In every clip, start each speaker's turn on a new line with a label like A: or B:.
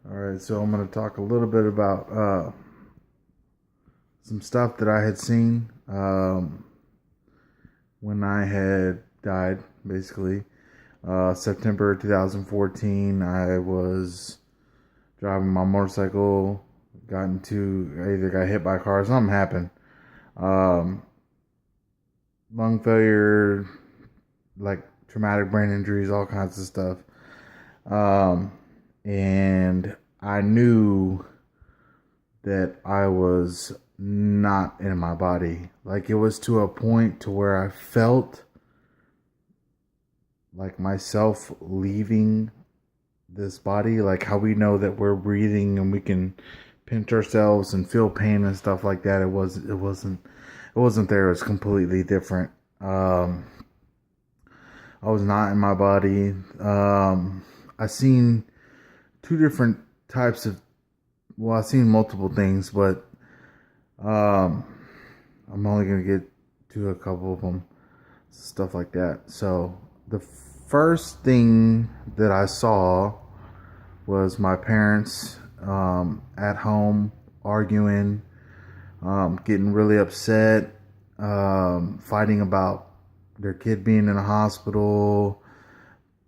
A: All right, so I'm going to talk a little bit about some stuff that I had seen when I had died, basically. September 2014, I was driving my motorcycle, I either got hit by a car or something happened. Um, Lung failure, like traumatic brain injuries, all kinds of stuff. Um, and I knew that I was not in my body. Like it was to a point to where I felt like myself leaving this body, like how we know that we're breathing and we can pinch ourselves and feel pain and stuff like that. It wasn't there. It was completely different. I was not in my body. I seen two different types of, well, I've seen multiple things, but um, I'm only gonna get to a couple of them, stuff like that. So the first thing that I saw was my parents at home arguing, getting really upset, fighting about their kid being in a hospital,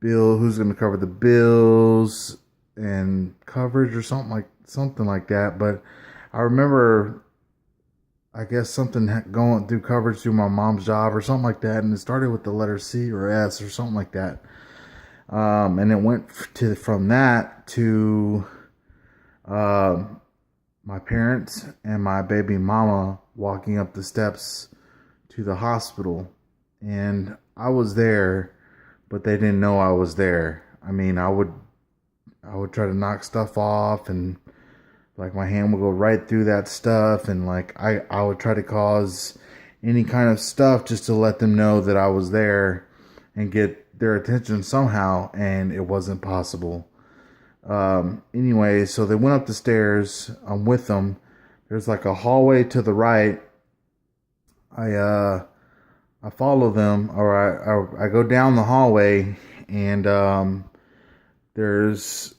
A: who's going to cover the bills and coverage or something like that. But I remember, I guess something going through coverage through my mom's job or something like that, and it started with the letter C or S or something like that. And it went from that to my parents and my baby mama walking up the steps to the hospital, and I was there, but they didn't know I was there. I mean, I would try to knock stuff off, and like my hand would go right through that stuff, and like I would try to cause any kind of stuff just to let them know that I was there and get their attention somehow, and it wasn't possible. Anyway, so they went up the stairs. I'm with them. There's like a hallway to the right. I follow them, or I go down the hallway, and there's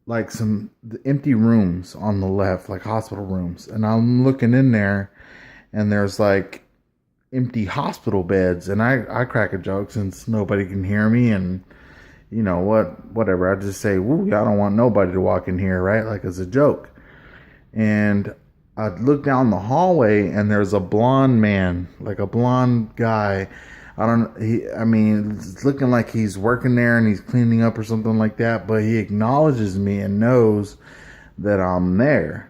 A: like some empty rooms on the left, like hospital rooms, and I'm looking in there, and there's like empty hospital beds, and I crack a joke since nobody can hear me, and you know whatever. I just say, "Woo, I don't want nobody to walk in here," right? Like as a joke. And I look down the hallway, and there's a blonde man, like a blonde guy. I mean, it's looking like he's working there and he's cleaning up or something like that, but he acknowledges me and knows that I'm there.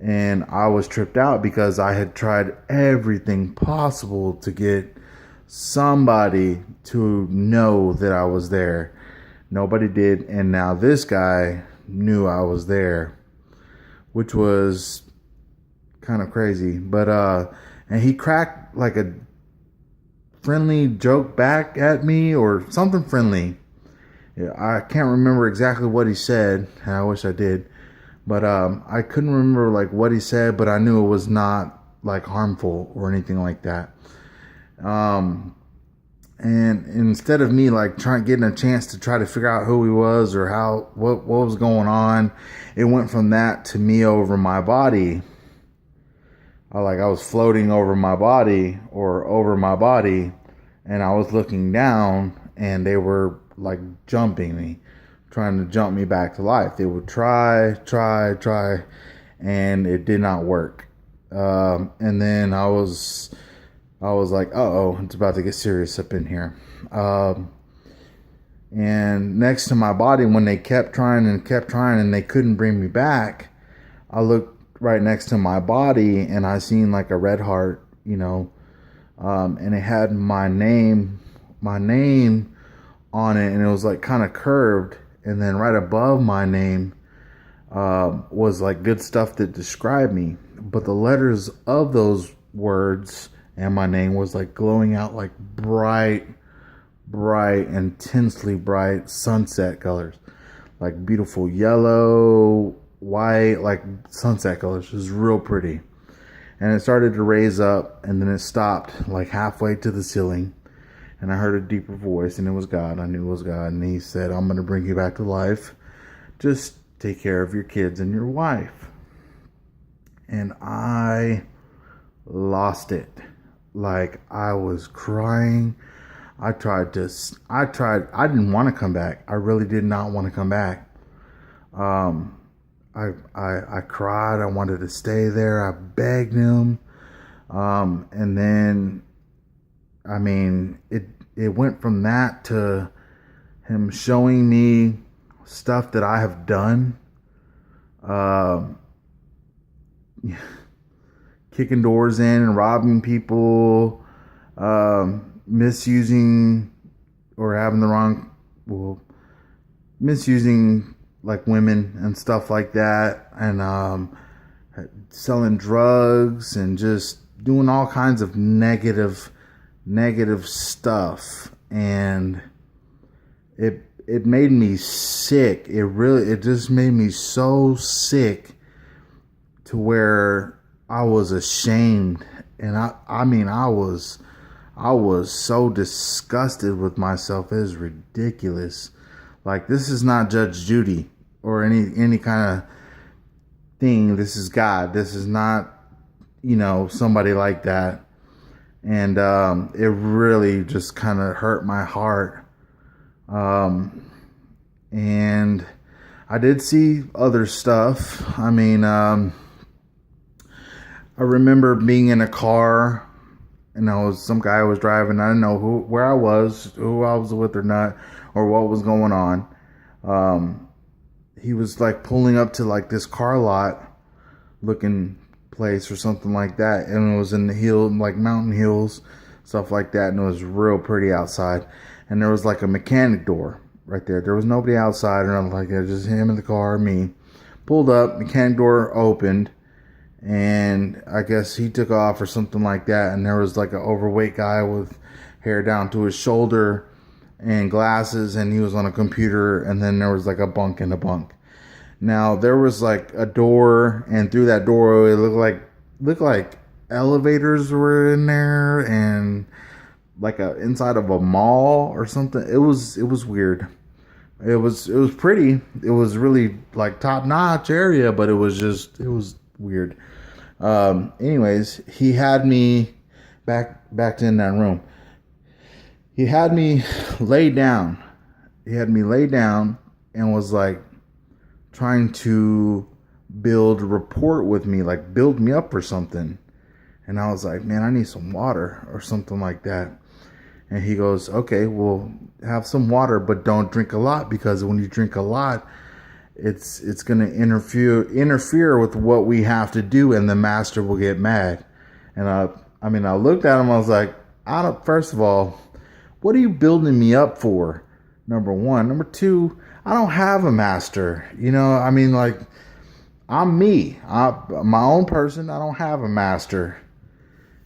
A: And I was tripped out because I had tried everything possible to get somebody to know that I was there. Nobody did, and now this guy knew I was there, which was kind of crazy. But and he cracked like a friendly joke back at me or something friendly. Yeah, I can't remember exactly what he said, and I wish I did. But I couldn't remember like what he said, but I knew it was not like harmful or anything like that. Um, and instead of me like getting a chance to try to figure out who he was or what was going on, it went from that to me over my body. I was floating over my body or over my body, and I was looking down, and they were like jumping me, trying to jump me back to life. They would try, and it did not work. And then I was like, oh, it's about to get serious up in here. And next to my body, when they kept trying and they couldn't bring me back, I looked right next to my body, and I seen like a red heart, and it had my name on it, and it was like kind of curved, and then right above my name was like good stuff that described me, but the letters of those words and my name was like glowing out like bright, intensely bright sunset colors, like beautiful yellow, white, like sunset colors. It was real pretty. And it started to raise up, and then it stopped like halfway to the ceiling. And I heard a deeper voice, and it was God. I knew it was God. And he said, I'm going to bring you back to life just take care of your kids and your wife. And I lost it. Like, I was crying. I didn't want to come back. I really did not want to come back. Um, I cried. I wanted to stay there. I begged him. And then, I mean, it went from that to him showing me stuff that I have done. Um, Kicking doors in and robbing people, misusing or having the wrong, misusing like women and stuff like that, and selling drugs and just doing all kinds of negative stuff. And it made me sick. It just made me so sick to where I was ashamed. And I was so disgusted with myself. It was ridiculous. Like, this is not Judge Judy or any kind of thing. This is God. This is not, somebody like that. And it really just kind of hurt my heart. And I did see other stuff. I mean, I remember being in a car, and some guy was driving. I didn't know who I was with or not, or what was going on. He was like pulling up to like this car lot looking place or something like that, and it was in the like mountain hills, stuff like that, and it was real pretty outside. And there was like a mechanic door right there. There was nobody outside or nothing like that, just him in the car, me. Pulled up, mechanic door opened, and I guess he took off or something like that, and there was like an overweight guy with hair down to his shoulder and glasses, and he was on a computer, and then there was like a bunk in a bunk. Now there was like a door, and through that door it looked like elevators were in there, and like inside of a mall or something. It was weird. It was pretty. It was really like top notch area, but it was weird. Anyways, he had me back in that room. He had me lay down. And was like trying to build rapport with me, like build me up or something. And I was like, man, I need some water or something like that. And he goes, okay, well, have some water, but don't drink a lot, because when you drink a lot, it's going to interfere with what we have to do, and the master will get mad. And I looked at him. I was like, first of all, what are you building me up for? Number one. Number two, I don't have a master. Like, I'm me. I'm my own person. I don't have a master.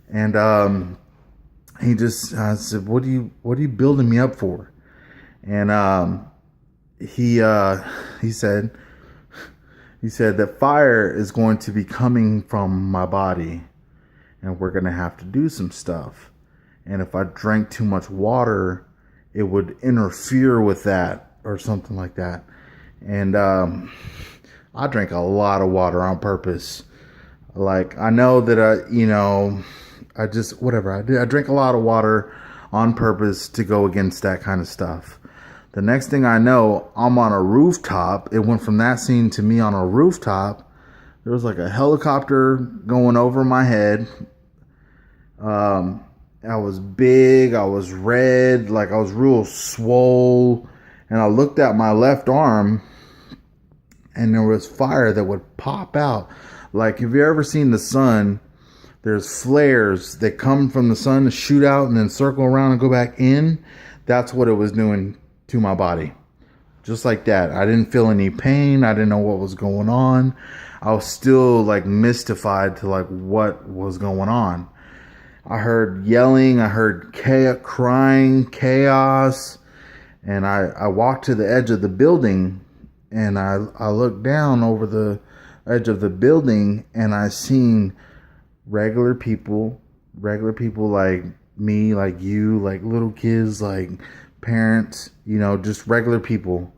A: And I said, what are you building me up for? And he said that fire is going to be coming from my body, and we're going to have to do some stuff. And if I drank too much water, it would interfere with that or something like that. And I drank a lot of water on purpose. Like, I know that I just, whatever I did, I drank a lot of water on purpose to go against that kind of stuff. The next thing I know, I'm on a rooftop. It went from that scene to me on a rooftop. There was like a helicopter going over my head. I was big. I was red. Like, I was real swole. And I looked at my left arm, and there was fire that would pop out. Like, have you ever seen the sun? There's flares that come from the sun to shoot out and then circle around and go back in. That's what it was doing to my body. Just like that. I didn't feel any pain. I didn't know what was going on. I was still like mystified to like what was going on. I heard yelling. I heard crying, chaos. And I walked to the edge of the building, and I looked down over the edge of the building, and I seen regular people like me, like you, like little kids, like parents, just regular people,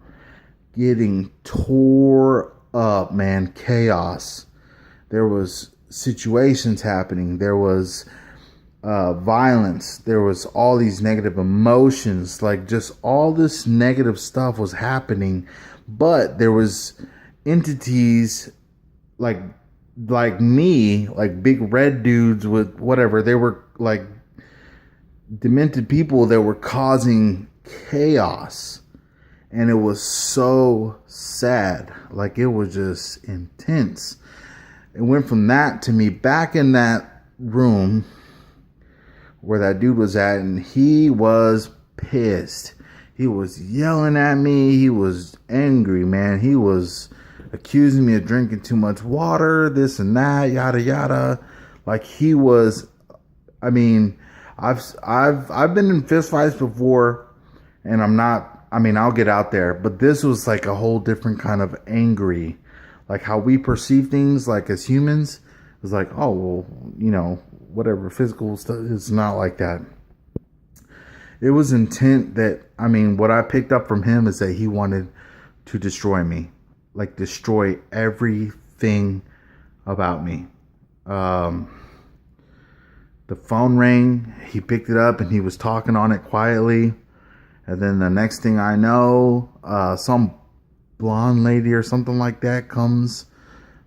A: getting tore up, man. Chaos. There was situations happening. There was violence. There was all these negative emotions. Like, just all this negative stuff was happening. But there was entities like me, like big red dudes with whatever. They were like demented people that were causing chaos. And it was so sad. Like, it was just intense. It went from that to me back in that room where that dude was at, and he was pissed. He was yelling at me. He was angry, man. He was accusing me of drinking too much water, this and that, yada yada. Like, he was, I mean, I've been in fist fights before, and I'll get out there, but this was like a whole different kind of angry. Like, how we perceive things, like, as humans, it was like, oh, well, whatever, physical stuff, it's not like that. It was intent that, what I picked up from him is that he wanted to destroy me. Like, destroy everything about me. The phone rang, he picked it up, and he was talking on it quietly. And then the next thing I know, some blonde lady or something like that comes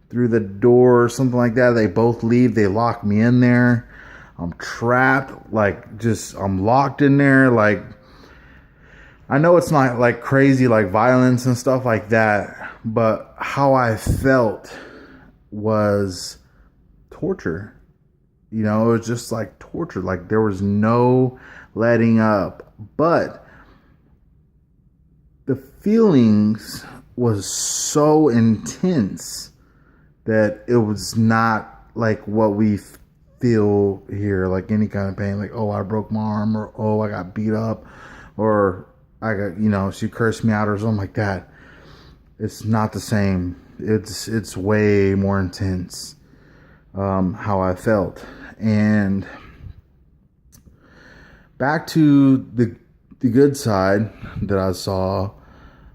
A: through the door or something like that. They both leave. They lock me in there. I'm trapped. Like, I'm locked in there. Like, I know it's not like crazy, like violence and stuff like that, but how I felt was torture. It was just like torture. Like, there was no letting up. But the feelings was so intense that it was not like what we feel here, like any kind of pain, like, oh, I broke my arm, or oh, I got beat up, or I got, she cursed me out or something like that. It's not the same. It's way more intense, how I felt. And back to the good side that I saw,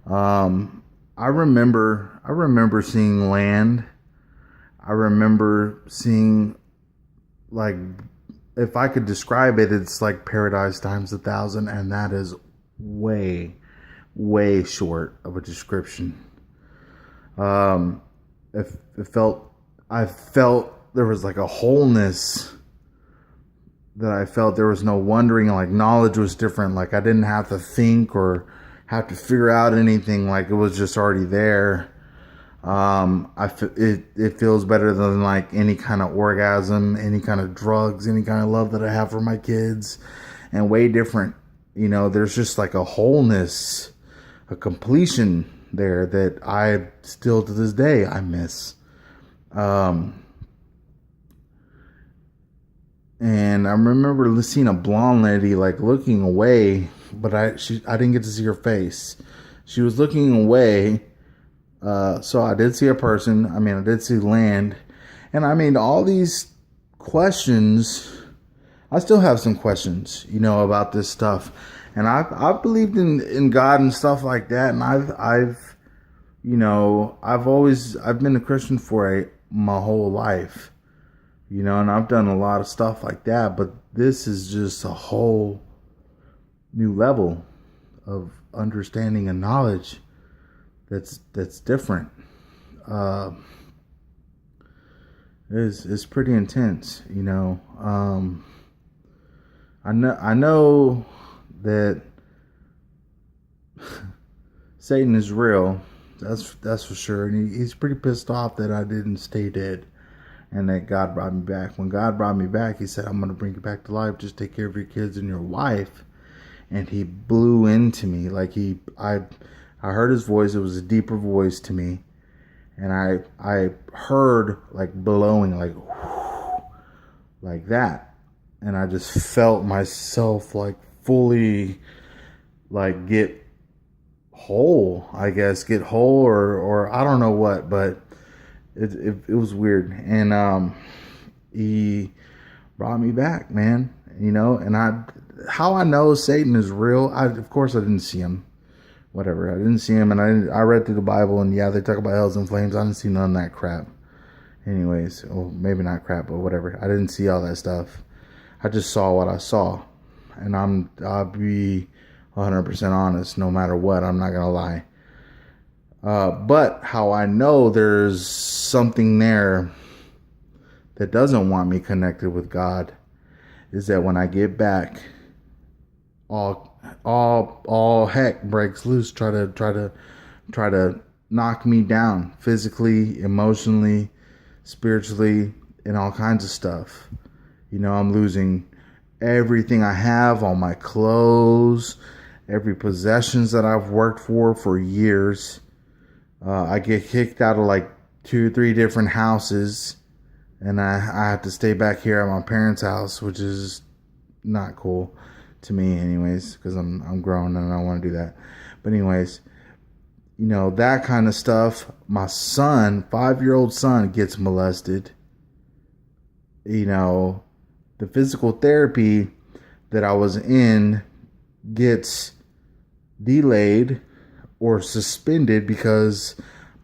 A: I remember seeing land. I remember seeing, like, if I could describe it, it's like paradise times 1,000, and that is way, way short of a description. I felt there was like a wholeness that I felt. There was no wondering, like, knowledge was different. Like, I didn't have to think or have to figure out anything. Like, it was just already there. It feels better than like any kind of orgasm, any kind of drugs, any kind of love that I have for my kids, and way different. There's just like a wholeness, a completion there that I still to this day I miss. And I remember seeing a blonde lady, like, looking away, but I didn't get to see her face. She was looking away. So I did see a person. I did see land. And all these questions, I still have some questions, about this stuff. And I've believed in God and stuff like that. And I've been a Christian for my whole life. And I've done a lot of stuff like that, but this is just a whole new level of understanding and knowledge that's different. It's pretty intense, I know that Satan is real. That's for sure, and he's pretty pissed off that I didn't stay dead. And that God brought me back. When God brought me back, he said, I'm going to bring you back to life. Just take care of your kids and your wife. And he blew into me. Like, I heard his voice. It was a deeper voice to me. And I heard, like, blowing, like that. And I just felt myself, like, fully, like, get whole, I guess. Get whole or I don't know what, but it was weird. And he brought me back, man. And how I know Satan is real, of course I didn't see him whatever. I didn't see him, and I read through the Bible, and yeah, they talk about hells and flames. I didn't see none of that crap. Anyways, well, maybe not crap, but whatever. I didn't see all that stuff. I just saw what I saw, and I'll be 100% honest, no matter what. I'm not gonna lie. But how I know there's something there that doesn't want me connected with God is that when I get back, all heck breaks loose. Try to knock me down physically, emotionally, spiritually, and all kinds of stuff. I'm losing everything I have, all my clothes, every possessions that I've worked for years. I get kicked out of like 2 or 3 different houses, and I have to stay back here at my parents' house, which is not cool to me anyways, because I'm grown and I don't want to do that. But anyways, that kind of stuff. My son, 5-year-old son, gets molested. The physical therapy that I was in gets delayed or suspended because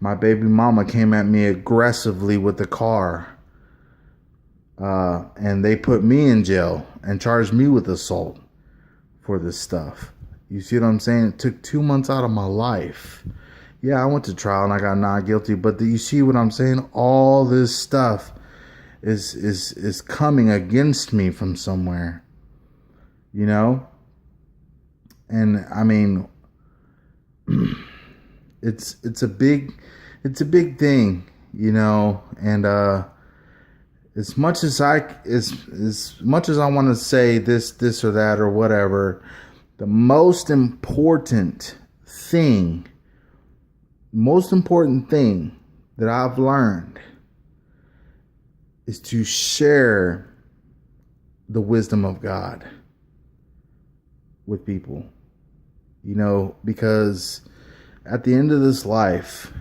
A: my baby mama came at me aggressively with the car. And they put me in jail and charged me with assault for this stuff. You see what I'm saying? It took 2 months out of my life. Yeah, I went to trial and I got not guilty, but you see what I'm saying? All this stuff is coming against me from somewhere. And I mean, it's a big thing, and as much as I want to say this or that or whatever, the most important thing that I've learned is to share the wisdom of God with people. Because at the end of this life,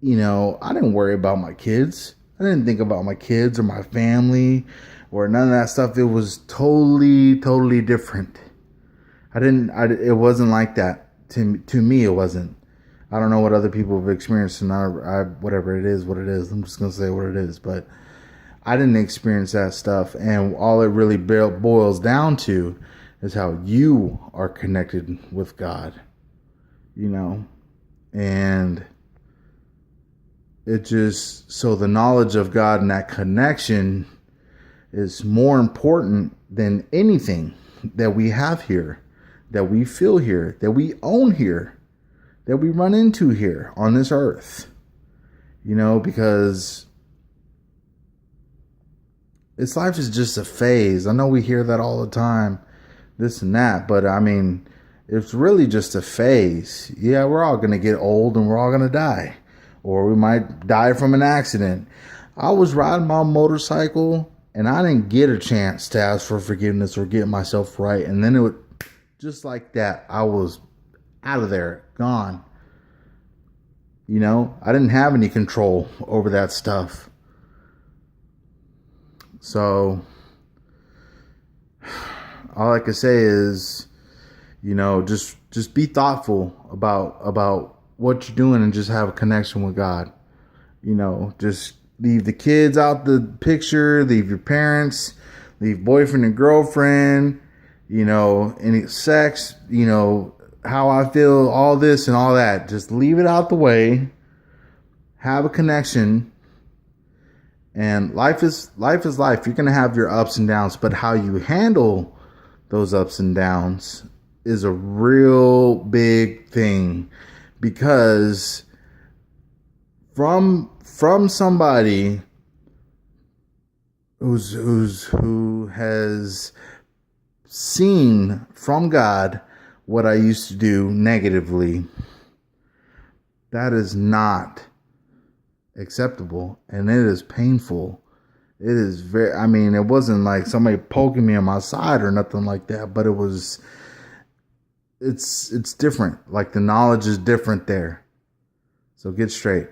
A: I didn't worry about my kids. I didn't think about my kids or my family or none of that stuff. It was totally different. It wasn't like that. To me, it wasn't. I don't know what other people have experienced, and whatever it is, what it is. I'm just going to say what it is. But I didn't experience that stuff. And all it really boils down to is how you are connected with God. And it just, so the knowledge of God and that connection is more important than anything that we have here, that we feel here, that we own here, that we run into here on this earth. Because this life is just a phase. I know we hear that all the time, this and that, but I mean, it's really just a phase. Yeah, we're all going to get old and we're all going to die. Or we might die from an accident. I was riding my motorcycle and I didn't get a chance to ask for forgiveness or get myself right. And then it would, just like that, I was out of there, gone. I didn't have any control over that stuff. So all I can say is, just be thoughtful about what you're doing and just have a connection with God. Just leave the kids out the picture, leave your parents, leave boyfriend and girlfriend, any sex, how I feel, all this and all that. Just leave it out the way. Have a connection. And life is life. You're going to have your ups and downs, but how you handle those ups and downs is a real big thing. Because from somebody who has seen from God what I used to do negatively, that is not acceptable, and it is painful. It is it wasn't like somebody poking me on my side or nothing like that, but it's different. Like the knowledge is different there. So get straight.